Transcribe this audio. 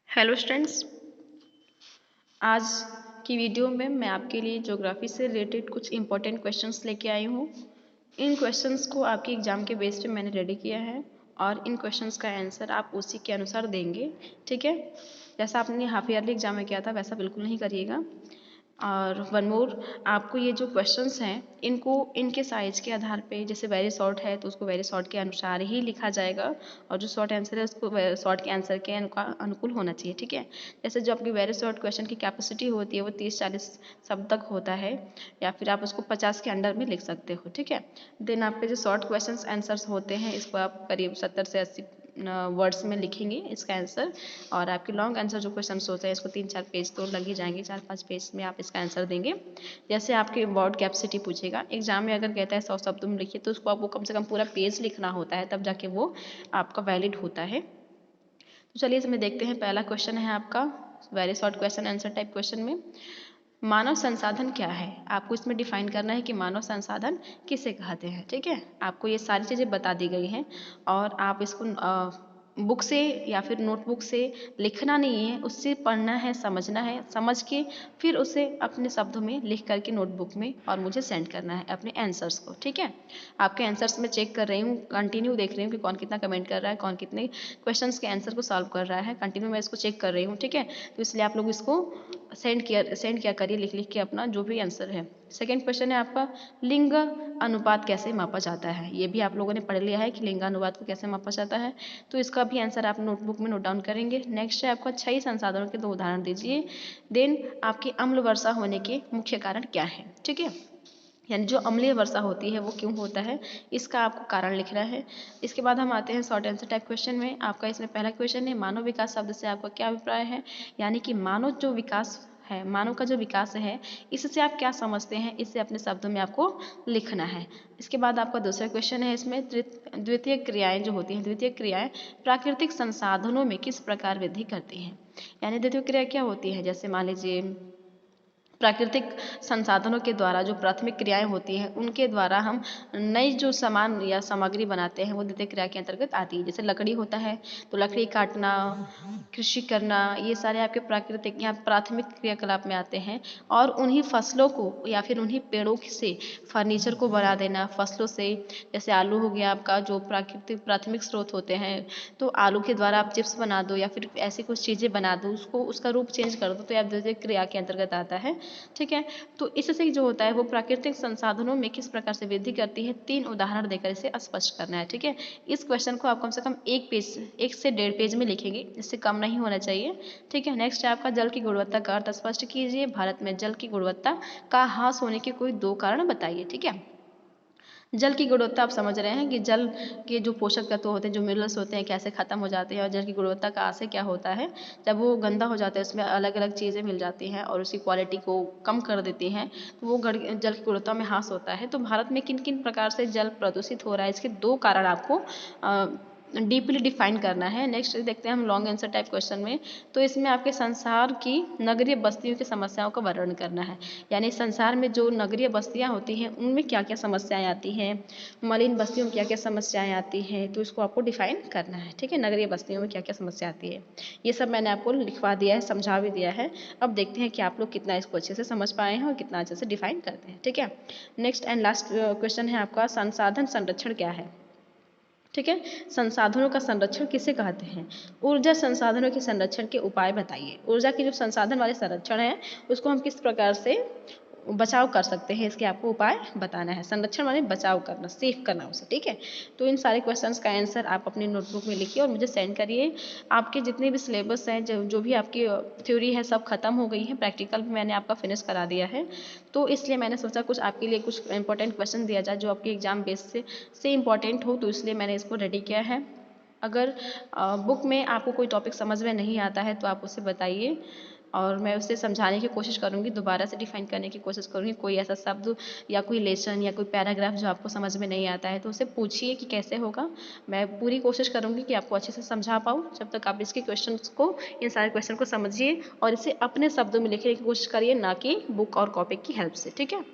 Hello students, आज की video में मैं आपके लिए ज्योग्राफी से रिलेटेड कुछ इंपॉर्टेंट क्वेश्चंस लेके आई हूँ। इन क्वेश्चंस को आपके एग्जाम के बेस पे मैंने रेडी किया है और इन क्वेश्चंस का आंसर आप उसी के अनुसार देंगे। ठीक है, जैसा आपने हाफ ईयरली एग्जाम में किया था वैसा बिल्कुल नहीं करिएगा। और वन मोर, आपको ये जो क्वेश्चंस हैं इनको इनके साइज के आधार पे, जैसे वेरी शॉर्ट है तो उसको वेरी शॉर्ट के अनुसार ही लिखा जाएगा और जो शॉर्ट आंसर है उसको शॉर्ट के आंसर के अनुकूल होना चाहिए। ठीक है, जैसे जो आपकी वेरी शॉर्ट क्वेश्चन की कैपेसिटी होती है वो 30-40 शब्द तक होता है, या फिर आप उसको 50 के अंडर में लिख सकते हो। ठीक है, देन आपके जो शॉर्ट क्वेश्चन आंसर्स होते हैं इसको आप करीब 70 से 80 वर्ड्स में लिखेंगे इसका आंसर। और आपके लॉन्ग आंसर जो क्वेश्चन होते हैं इसको 3-4 पेज तो लग ही जाएंगे, 4-5 पेज में आप इसका आंसर देंगे। जैसे आपके वर्ड कैपेसिटी पूछेगा एग्जाम में, अगर कहता है 100 शब्द में लिखिए तो उसको आपको कम से कम पूरा पेज लिखना होता है, तब जाके वो आपका वैलिड होता है। तो चलिए इसमें देखते हैं। पहला क्वेश्चन है आपका very short question answer type question में, मानव संसाधन क्या है। आपको इसमें डिफाइन करना है कि मानव संसाधन किसे कहते हैं। ठीक है, आपको ये सारी चीज़ें बता दी गई हैं और आप इसको बुक से या फिर नोटबुक से लिखना नहीं है, उससे पढ़ना है, समझना है, समझ के फिर उसे अपने शब्दों में लिख करके नोटबुक में और मुझे सेंड करना है अपने आंसर्स को। ठीक है, आपके आंसर्स में चेक कर रही हूँ, कंटिन्यू देख रही हूँ कि कौन कितना कमेंट कर रहा है, कौन कितने क्वेश्चंस के आंसर को सॉल्व कर रहा है, कंटिन्यू मैं इसको चेक कर रही हूँ। ठीक है, तो इसलिए आप लोग इसको सेंड किया करिए लिख लिख के अपना जो भी आंसर है। सेकंड क्वेश्चन है आपका, लिंग अनुपात कैसे मापा जाता है। ये भी आप लोगों ने पढ़ लिया है कि लिंग अनुपात को कैसे मापा जाता है, तो इसका भी आंसर आप नोटबुक में नोट डाउन करेंगे। नेक्स्ट है आपका क्षयी संसाधनों के 2 उदाहरण दीजिए। देन आपकी अम्ल वर्षा होने के मुख्य कारण क्या है। ठीक है, यानी जो अम्लीय वर्षा होती है वो क्यों होता है, इसका आपको कारण लिखना है। इसके बाद हम आते हैं शॉर्ट आंसर टाइप क्वेश्चन में। आपका इसमें पहला क्वेश्चन है, मानव विकास शब्द से आपका क्या अभिप्राय है, यानी कि मानव जो विकास है, मानव का जो विकास है इससे आप क्या समझते हैं, इसे अपने शब्दों में आपको लिखना है। इसके बाद आपका दूसरा क्वेश्चन है, इसमें द्वितीय क्रियाएं जो होती हैं, द्वितीय क्रियाएं प्राकृतिक संसाधनों में किस प्रकार वृद्धि करती हैं। यानी द्वितीय क्रिया क्या होती है, जैसे मान लीजिए प्राकृतिक संसाधनों के द्वारा जो प्राथमिक क्रियाएं होती हैं उनके द्वारा हम नई जो सामान या सामग्री बनाते हैं वो द्वितीय क्रिया के अंतर्गत आती है। जैसे लकड़ी होता है तो लकड़ी काटना, कृषि करना, ये सारे आपके प्राकृतिक या प्राथमिक क्रियाकलाप में आते हैं। और उन्हीं फसलों को या फिर उन्हीं पेड़ों से फर्नीचर को बना देना, फसलों से जैसे आलू हो गया आपका, जो प्राकृतिक प्राथमिक स्रोत होते हैं, तो आलू के द्वारा आप चिप्स बना दो या फिर ऐसी कुछ चीज़ें बना दो, उसको उसका रूप चेंज कर दो, तो यह द्वितीय क्रिया के अंतर्गत आता है। ठीक है, तो इससे जो होता है वो प्राकृतिक संसाधनों में किस प्रकार से वृद्धि करती है, 3 उदाहरण देकर इसे स्पष्ट करना है। ठीक है, इस क्वेश्चन को आप कम से कम 1 से 1.5 पेज में लिखेंगे, इससे कम नहीं होना चाहिए। ठीक है, नेक्स्ट है आपका, जल की गुणवत्ता का अर्थ स्पष्ट कीजिए। भारत में जल की गुणवत्ता का ह्रास होने के कोई 2 कारण बताइए। ठीक है, जल की गुणवत्ता आप समझ रहे हैं कि जल के जो पोषक तत्व होते हैं, जो मिनरल्स होते हैं, कैसे खत्म हो जाते हैं। और जल की गुणवत्ता का आशय क्या होता है, जब वो गंदा हो जाता है उसमें अलग अलग चीज़ें मिल जाती हैं और उसकी क्वालिटी को कम कर देती हैं, तो वो जल की गुणवत्ता में ह्रास होता है। तो भारत में किन किन प्रकार से जल प्रदूषित हो रहा है, इसके 2 कारण आपको डीपली डिफाइन करना है। नेक्स्ट देखते हैं हम लॉन्ग आंसर टाइप क्वेश्चन में, तो इसमें आपके संसार की नगरीय बस्तियों की समस्याओं का वर्णन करना है। यानी संसार में जो नगरीय बस्तियां होती हैं उनमें क्या क्या समस्याएं आती हैं, मलिन बस्तियों में क्या क्या समस्याएं आती हैं, तो इसको आपको डिफाइन करना है। ठीक है, नगरीय बस्तियों में क्या क्या समस्या आती है, ये सब मैंने आपको लिखवा दिया है, समझा भी दिया है। अब देखते हैं कि आप लोग कितना इसको अच्छे से समझ पाए हैं और कितना अच्छे से डिफाइन करते हैं। ठीक है, नेक्स्ट एंड लास्ट क्वेश्चन है आपका, संसाधन संरक्षण क्या है। ठीक है, संसाधनों का संरक्षण किसे कहते हैं। ऊर्जा संसाधनों के संरक्षण के उपाय बताइए। ऊर्जा के जो संसाधन वाले संरक्षण है उसको हम किस प्रकार से बचाव कर सकते हैं, इसके आपको उपाय बताना है। संरक्षण माने बचाव करना, सेफ करना उसे। ठीक है, तो इन सारे क्वेश्चंस का आंसर आप अपनी नोटबुक में लिखिए और मुझे सेंड करिए। आपके जितने भी सिलेबस हैं, जो भी आपकी थ्योरी है सब खत्म हो गई है, प्रैक्टिकल भी मैंने आपका फिनिश करा दिया है। तो इसलिए मैंने सोचा कुछ आपके लिए कुछ इंपॉर्टेंट क्वेश्चन दिया जाए जो आपके एग्जाम बेस से इम्पॉर्टेंट हो, तो इसलिए मैंने इसको रेडी किया है। अगर बुक में आपको कोई टॉपिक समझ में नहीं आता है तो आप उसे बताइए और मैं उसे समझाने की कोशिश करूँगी, दोबारा से डिफाइन करने की कोशिश करूँगी। कोई ऐसा शब्द या कोई लेसन या कोई पैराग्राफ जो आपको समझ में नहीं आता है तो उसे पूछिए कि कैसे होगा। मैं पूरी कोशिश करूँगी कि आपको अच्छे से समझा पाऊँ। जब तक आप इसके क्वेश्चंस को, इन सारे क्वेश्चन को समझिए और इसे अपने शब्दों में लिखने की कोशिश करिए, ना कि बुक और कॉपी की हेल्प से। ठीक है।